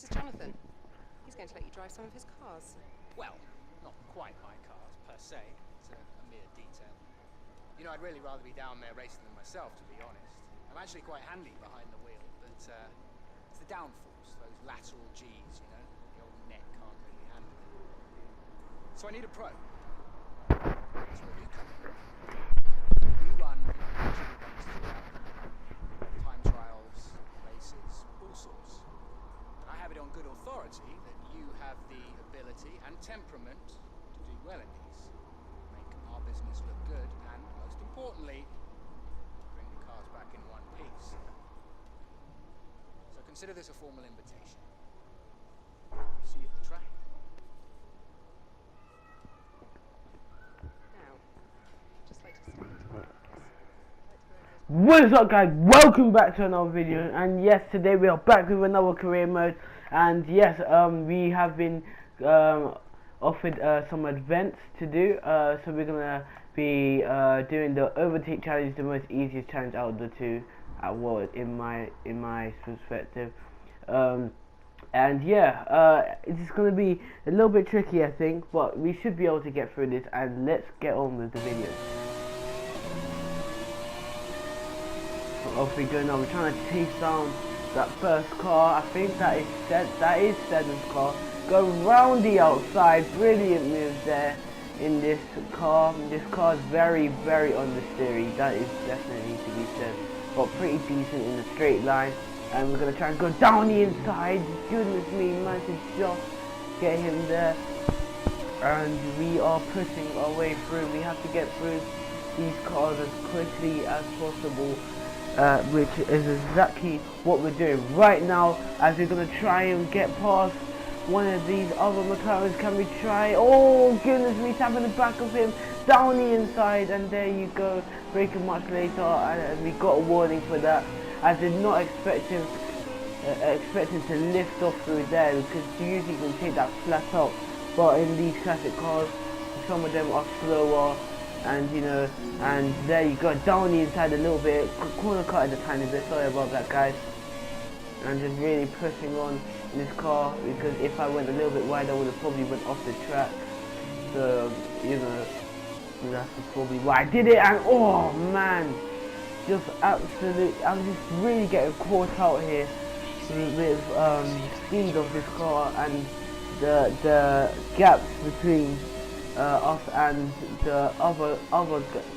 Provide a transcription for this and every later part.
this is Jonathan. He's going to let you drive some of his cars. Well, not quite my cars, per se. It's a mere detail. You know, I'd really rather be down there racing them myself, to be honest. I'm actually quite handy behind the wheel, but it's the downforce, those lateral Gs, you know? The old neck can't really handle it. So I need a pro. That's where you come in. We run individual events throughout the year. Time trials, races, all sorts. And I have it on good authority that you have the ability and temperament to do well in these. Make our business look good and, most importantly, bring the cars back in one piece. So consider this a formal invitation. See you at the track. Now, just like to start. What is up, guys? Welcome back to another video, and yes, today we are back with another career mode. And yes, we have been offered some events to do, so we're gonna be doing the overtake challenge, the most easiest challenge out of the two, in my perspective. And yeah, it's gonna be a little bit tricky, I think, but we should be able to get through this. And let's get on with the video. Off we go now. We're trying to chase down that first car. I think that is Seddon's car. Go round the outside. Brilliant moves there in this car. This car is very, very understeery. That is definitely to be said. But pretty decent in the straight line. And we're gonna try and go down the inside. Goodness me, managed to just get him there. And we are pushing our way through. We have to get through these cars as quickly as possible. Which is exactly what we're doing right now, as we're going to try and get past one of these other McLarens. Can we try? Oh goodness me, tapping the back of him down the inside, and there you go, braking much later, and we got a warning for that. I did not expect him to lift off through there, because usually you can take that flat out, but in these classic cars some of them are slower. And you know, and there you go, down the inside a little bit, corner cutting a tiny bit, sorry about that, guys. And just really pushing on in this car, because if I went a little bit wide I would have probably went off the track. So, you know, that's probably why I did it. And oh man, just absolute, I'm just really getting caught out here with speed of this car and the gaps between us and the other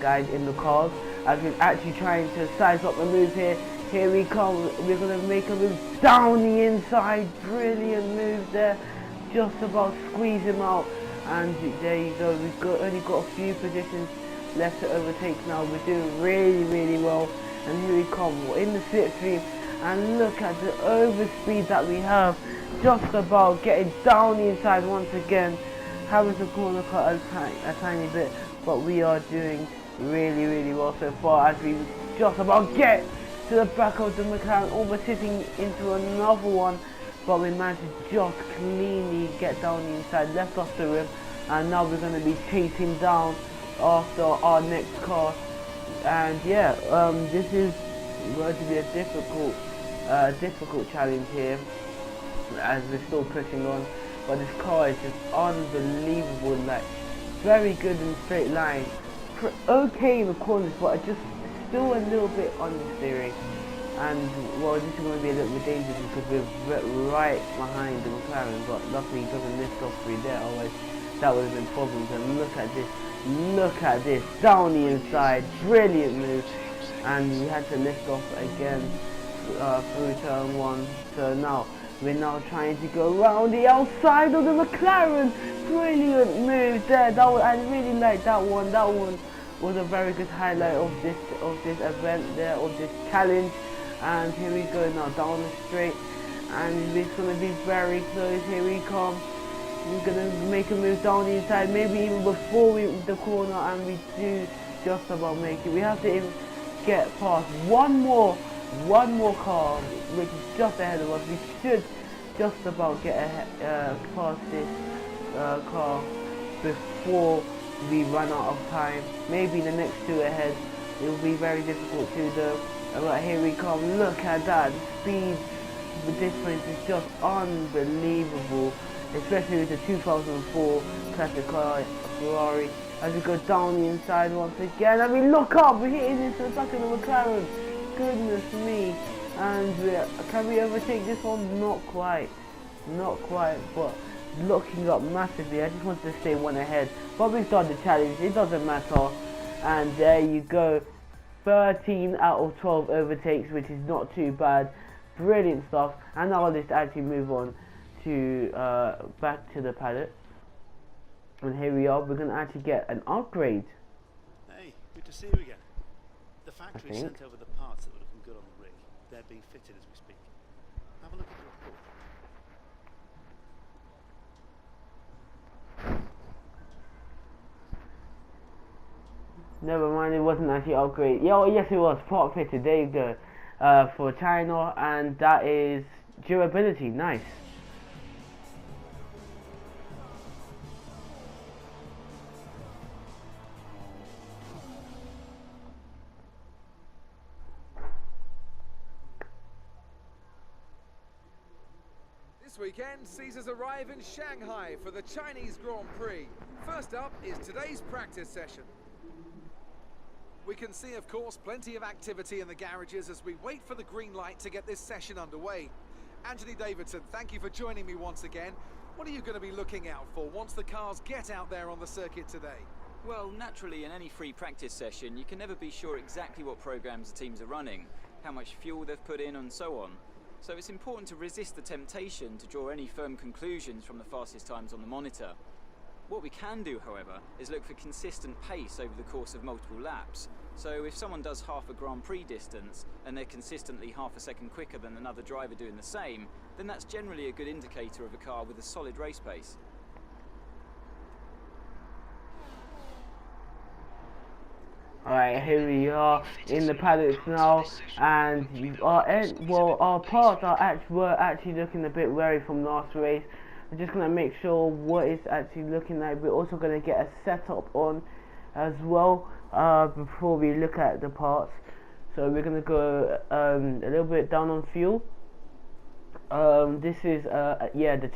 guys in the cars, as we're actually trying to size up the move here. Here we come, we're going to make a move down the inside. Brilliant move there, just about squeeze him out. And there you go, we've only got a few positions left to overtake now. We're doing really, really well. And here we come, we're in the slipstream, and look at the overspeed that we have, just about getting down the inside once again. Having to corner cut a tiny bit, but we are doing really, really well so far, as we just about get to the back of the McLaren, almost hitting into another one, but we managed to just cleanly get down the inside, left off the rim, and now we're going to be chasing down after our next car. And yeah, this is going to be a difficult challenge here, as we're still pushing on. But this car is just unbelievable, like very good in the straight line, okay in the corners, but just still a little bit understeering. And well, this is going to be a little bit dangerous because we're right behind the McLaren, but luckily he doesn't lift off through there, otherwise that would have been problems. And look at this, down the inside, brilliant move, and we had to lift off again through turn one. So now we're now trying to go around the outside of the McLaren. Brilliant move there. I really like that one. That one was a very good highlight of this event there, of this challenge. And here we go now down the straight, and it's gonna be very close. Here we come. We're gonna make a move down the inside, maybe even before the corner, and we do just about make it. We have to get past one more car, which is just ahead of us. We should just about get past this car before we run out of time. Maybe the next two ahead, it will be very difficult to do. But here we come, look at that speed difference is just unbelievable, especially with the 2004 classic car Ferrari. As we go down the inside once again, and we look up, we're hitting into the back of the McLaren. Goodness me. And can we overtake this one? Not quite, but looking up massively. I just wanted to stay one ahead, but we've done the challenge, it doesn't matter. And there you go, 13 out of 12 overtakes, which is not too bad. Brilliant stuff. And now let's actually move on to back to the paddock. And here we are, we're going to actually get an upgrade. Hey, good to see you again. The factory sent over the parts that were looking good on the rig. They're being fitted as we speak. Have a look at the report. Never mind, it wasn't actually upgrade. Yeah, oh, yes it was, part fitted, there you go. For China, and that is durability, nice. This weekend sees us arrive in Shanghai for the Chinese Grand Prix. First up is today's practice session. We can see, of course, plenty of activity in the garages as we wait for the green light to get this session underway. Anthony Davidson, thank you for joining me once again. What are you going to be looking out for once the cars get out there on the circuit today? Well, naturally, in any free practice session, you can never be sure exactly what programs the teams are running, how much fuel they've put in, and so on. So it's important to resist the temptation to draw any firm conclusions from the fastest times on the monitor. What we can do, however, is look for consistent pace over the course of multiple laps. So if someone does half a Grand Prix distance and they're consistently half a second quicker than another driver doing the same, then that's generally a good indicator of a car with a solid race pace. Alright, here we are in the paddocks now, and our parts were actually looking a bit wary from last race. We're just going to make sure what it's actually looking like. We're also going to get a setup on as well before we look at the parts. So we're going to go a little bit down on fuel. This is yeah, the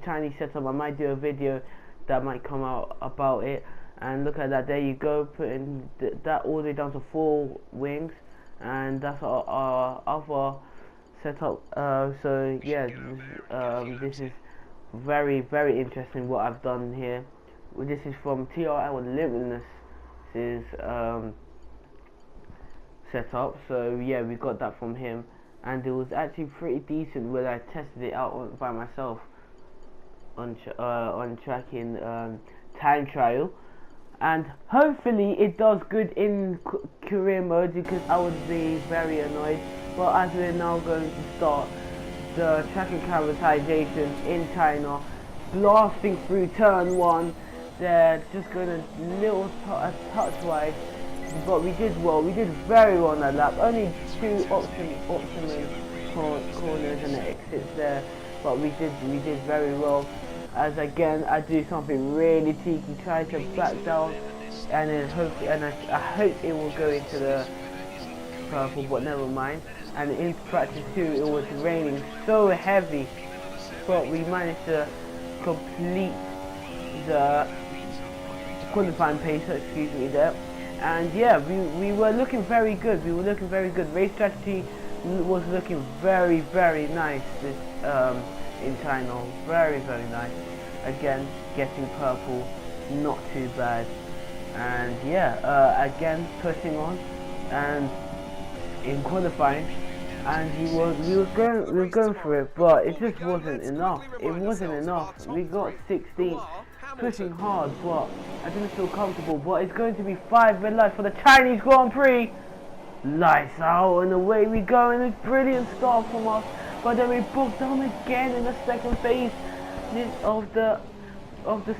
Chinese setup. I might do a video that might come out about it. And look at that, there you go, putting that all the way down to 4 wings, and that's our other setup. So yeah, this is very, very interesting what I've done here. This is from TRI with Limitless, this is setup. So yeah, we got that from him, and it was actually pretty decent when I tested it out by myself on tracking time trial. And hopefully it does good in career mode, because I would be very annoyed. But as we're now going to start the track acclimatization in China, blasting through turn 1, they're just going a little touch wide, but we did well. We did very well on that lap. Only 2 optimum corners and the exits there, but we did very well. As again, I do something really cheeky, try to back down, and then hopefully, I hope it will go into the purple, but never mind. And in practice 2, it was raining so heavy, but we managed to complete the qualifying pace, excuse me there. And yeah, we were looking very good. Race strategy was looking very, very nice this in China, very, very nice. Again, getting purple, not too bad. And yeah, again pushing on, and in qualifying, and we were going for it, but it just wasn't enough. We got 16, pushing hard, but I didn't feel comfortable. But it's going to be 5 red lights for the Chinese Grand Prix. Lights out, and away we go, and it's brilliant start from us. But then we broke down again in the second phase of the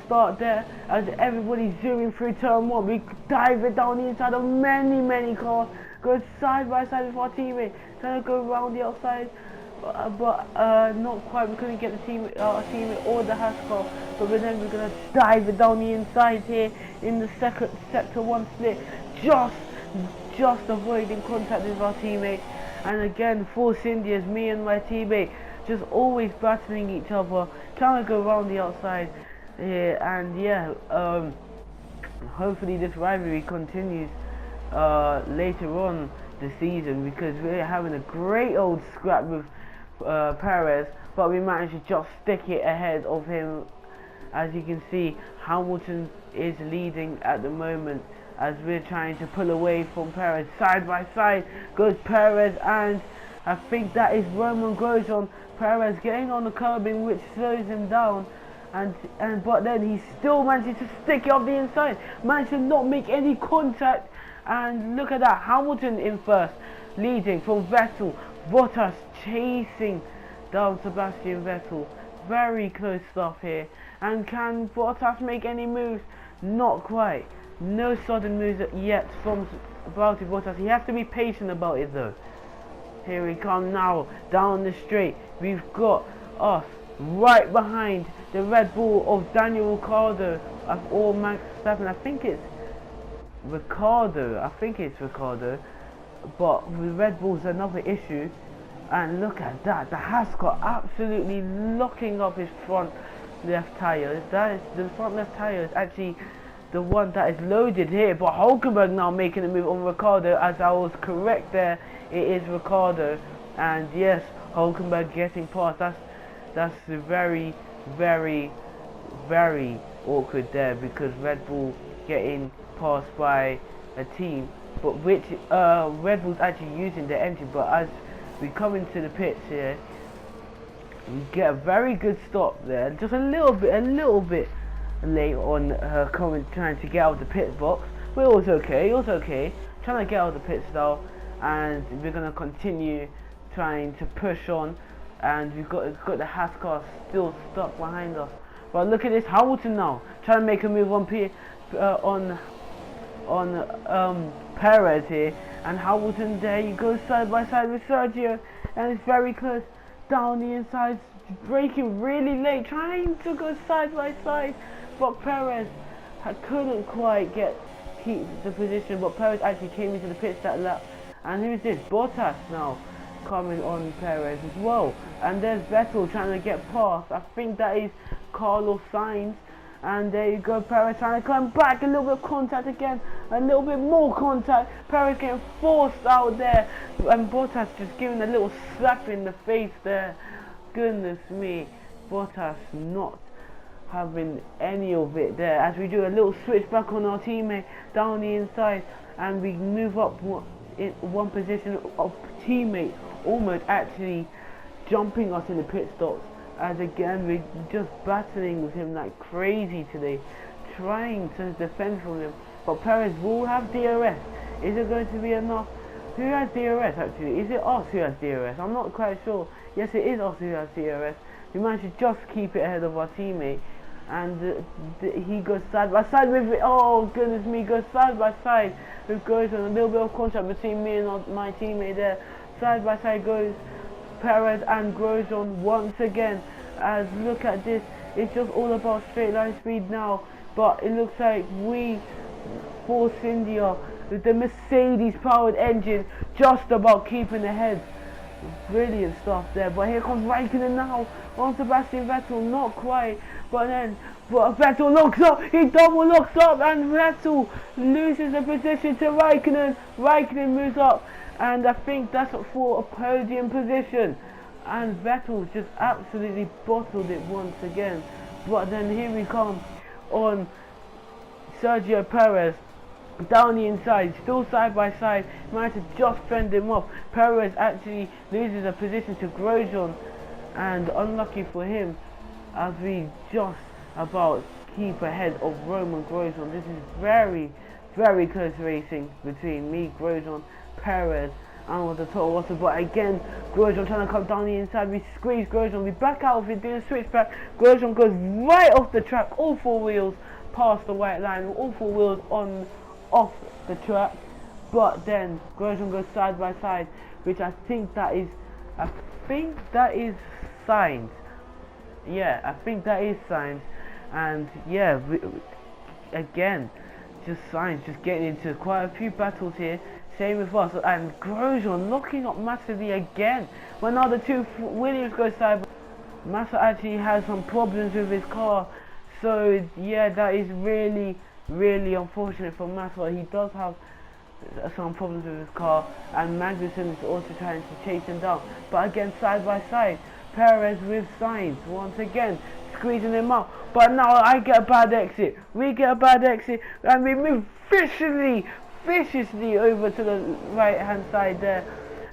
start there, as everybody's zooming through turn 1. We dive it down the inside of many cars, go side by side with our teammate, trying to go around the outside, but not quite. We couldn't get our teammate or the Haas car, but then we're gonna dive it down the inside here in the sector 1 split, just avoiding contact with our teammate. And again, Force India's me and my teammate just always battling each other, trying to go around the outside here, and yeah, hopefully this rivalry continues later on the season, because we're having a great old scrap with Perez, but we managed to just stick it ahead of him. As you can see, Hamilton is leading at the moment as we're trying to pull away from Perez. Side by side goes Perez, and I think that is Romain Grosjean. Perez getting on the curbing, which slows him down, but then he still manages to stick it off the inside, managed to not make any contact, and look at that, Hamilton in first, leading from Vettel. Bottas chasing down Sebastian Vettel. Very close stuff here. And can Bottas make any moves? Not quite. No sudden moves yet from Valtteri Bottas. He has to be patient about it though. Here we come now, down the straight. We've got us right behind the Red Bull of Daniel Ricciardo or Max Verstappen. I think it's Ricciardo. But with Red Bull's another issue. And look at that, the Haas absolutely locking up his front left tyre. That is, the front left tyre is actually the one that is loaded here, but Hulkenberg now making a move on Ricciardo. As I was correct there, it is Ricciardo, and yes, Hulkenberg getting past. That's very, very, very awkward there, because Red Bull getting passed by a team, but which Red Bull's actually using the engine. But as we come into the pits here, we get a very good stop there, just a little bit late on trying to get out of the pit box, but it was okay, trying to get out of the pits now, and we're going to continue trying to push on, and we've got the Haas car still stuck behind us. But look at this, Hamilton now trying to make a move on Perez here, and Hamilton there you go, side by side with Sergio, and it's very close down the inside, braking really late, trying to go side by side, but Perez couldn't quite keep the position. But Perez actually came into the pits that lap, and who's this? Bottas now coming on Perez as well, and there's Vettel trying to get past. I think that is Carlos Sainz. And there you go, Perez trying to come back, a little bit of contact again, a little bit more contact, Perez getting forced out there, and Bottas just giving a little slap in the face there. Goodness me, Bottas not having any of it there, as we do a little switch back on our teammate down the inside, and we move up in one position of teammate almost actually jumping us in the pit stops. As again, we're just battling with him like crazy today, trying to defend from him. But Perez will have DRS. Is it going to be enough? Who has DRS actually? Is it us who has DRS? I'm not quite sure. Yes, it is us who has DRS. We managed to just keep it ahead of our teammate. And he goes side by side with it. Oh goodness me, goes side by side with Grosjean. A little bit of contact between me and my teammate there. Side by side goes Perez and Grosjean once again. As look at this, it's just all about straight line speed now, but it looks like we, Force India, with the Mercedes powered engine, just about keeping ahead. Brilliant stuff there. But here comes Raikkonen now on Sebastian Vettel, not quite, but Vettel locks up, he double locks up, and Vettel loses the position to Raikkonen. Raikkonen moves up, and I think that's for a podium position, and Vettel just absolutely bottled it once again. But then here we come on Sergio Perez down the inside, still side by side, managed to just fend him off. Perez actually loses a position to Grosjean, and unlucky for him, as we just about keep ahead of Romain Grosjean. This is very, very close racing between me, Grosjean, Perez, and with the Toto Rosso. But again, Grosjean trying to come down the inside. We squeeze Grosjean, we back out of it, do the switch back. Grosjean goes right off the track, all four wheels past the white line, all four wheels off the track. But then Grosjean goes side by side, which I think that is Sainz. Yeah, I think that is Sainz. And yeah, again, just Sainz just getting into quite a few battles here. Same with us. And Grosjean locking up massively again. When now the two Williams go side, Massa actually has some problems with his car. So yeah, that is really, really unfortunate for Massa. He does have some problems with his car, and Magnussen is also trying to chase him down. But again, side by side, Perez with Sainz once again squeezing him out. But now I get a bad exit. We get a bad exit, and we move viciously over to the right hand side there,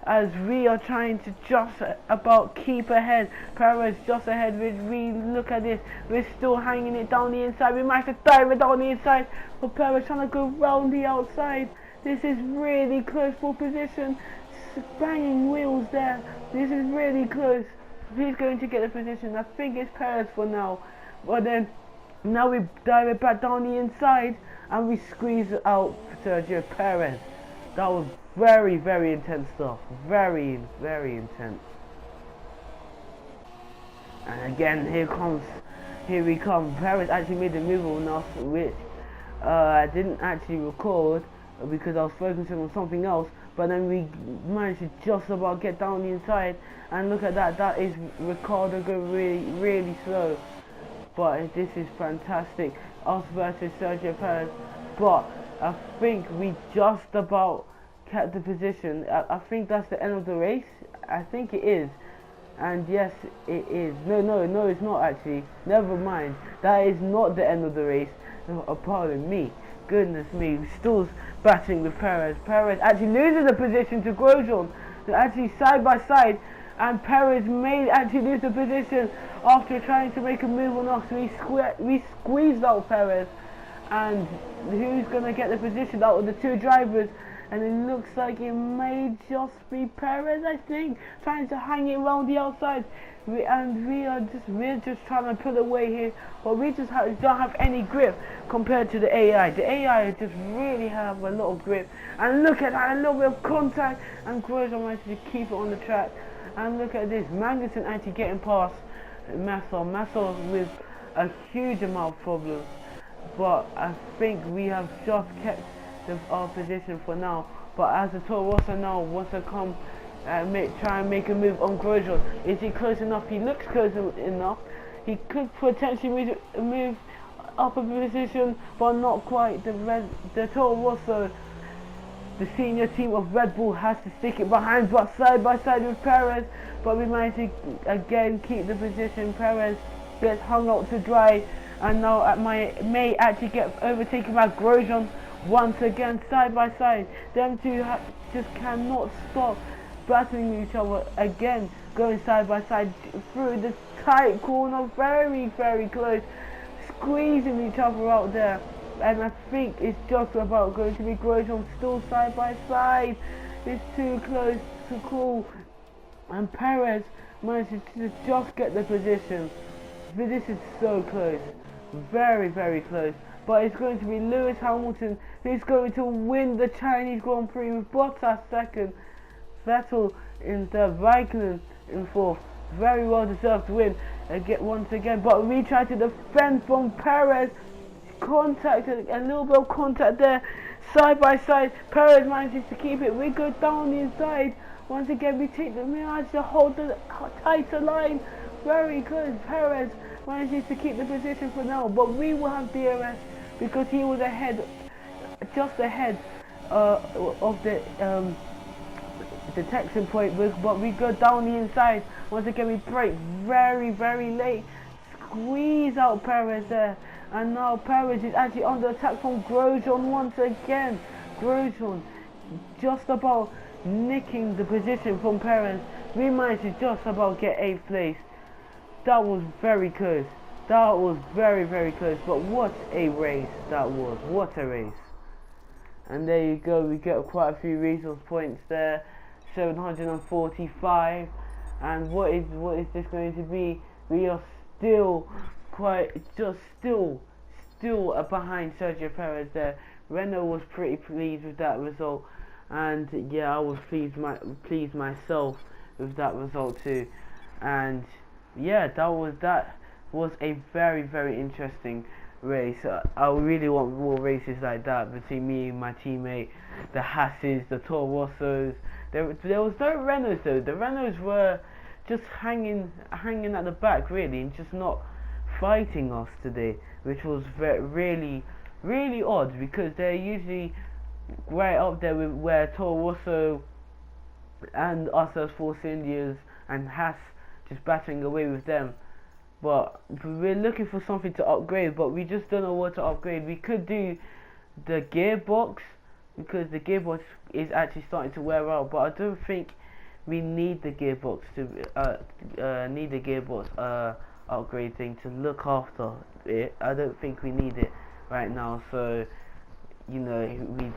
as we are trying to just about keep ahead. Perez just ahead. We look at this, we're still hanging it down the inside. We managed to dive it down the inside, but Perez trying to go round the outside. This is really close for position. Banging wheels there. This is really close. Who's going to get the position? I think it's Perez for now. But then now we dive it back down the inside and we squeeze out Sergio Perez. That was very, very intense stuff. Very, very intense. And again, here we come. Perez actually made the move on us, which I didn't actually record because I was focusing on something else. But then we managed to just about get down the inside, and look at that. That is Ricardo going really, really slow. But this is fantastic. Us versus Sergio Perez. But I think we just about kept the position. I think that's the end of the race. I think it is. And yes, it is. No, it's not actually. Never mind. That is not the end of the race. Oh, pardon me. Goodness me. Still battling with Perez. Perez actually loses the position to Grosjean. They're actually side by side. And Perez may actually lose the position after trying to make a move on us. We squeezed out Perez. And who's going to get the position out of the two drivers? And it looks like it may just be Perez, I think, trying to hang it around the outside. We're just trying to pull away here, but we just don't have any grip compared to the AI. The AI just really have a lot of grip. And look at that, a little bit of contact, and Grosjean managed to keep it on the track. And look at this, Magnussen actually getting past Massa with a huge amount of problems. But I think we have just kept our position for now. But as the Toro Rosso now wants to come try and make a move on Grosjean. Is he close enough? He looks close enough. He could potentially move up a position, but not quite. The Toro Rosso, the senior team of Red Bull, has to stick it behind, but side by side with Perez. But we managed to again keep the position. Perez gets hung out to dry, and now may actually get overtaken by Grosjean once again, side by side. Them two just cannot stop battling each other again, going side by side through the tight corner, very, very close, squeezing each other out there. And I think it's just about going to be Grosjean still side by side. It's too close to call, and Perez managed to just get the position. But this is so close, very, very close. But it's going to be Lewis Hamilton who's going to win the Chinese Grand Prix, with Bottas second, Vettel in third, Raikkonen in fourth. Very well deserved win once again. But we try to defend from Perez. Contact, a little bit of contact there, side by side. Perez manages to keep it. We go down the inside. Once again, we manage to hold the tighter line. Very close. Perez manages to keep the position for now, but we will have DRS because he was ahead, just ahead of the detection point. But we go down the inside. Once again, we brake very, very late. Squeeze out Perez there. And now Perez is actually under attack from Grosjean once again. Grosjean just about nicking the position from Perez. We managed to just about get 8th place. That was very close. That was very, very close. But what a race that was. What a race. And there you go. We get quite a few resource points there. 745. And what is this going to be? We are still still behind Sergio Perez there. Renault was pretty pleased with that result, and yeah, I was pleased myself with that result too. And yeah, that was a very, very interesting race. I really want more races like that between me and my teammate, the Hasses, the Toro Rossos. There was no Renaults though. The Renaults were just hanging at the back really, and just not fighting us today, which was really odd, because they're usually right up there with where Toro Rosso and us as Force Indias and Haas just battering away with them. But we're looking for something to upgrade, but we just don't know what to upgrade. We could do the gearbox, because the gearbox is actually starting to wear out, but I don't think we need the gearbox upgrade thing to look after it. I don't think we need it right now, so you know,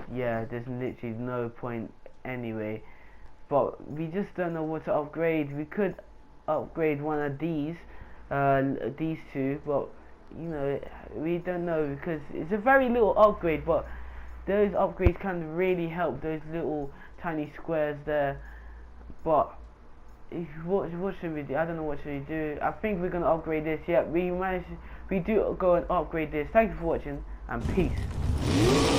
there's literally no point anyway. But we just don't know what to upgrade. We could upgrade one of these two, but you know, we don't know, because it's a very little upgrade, but those upgrades can really help, those little tiny squares there. But what should we do? I don't know what should we do. I think we're gonna upgrade this. Yeah, we do go and upgrade this. Thank you for watching, and peace.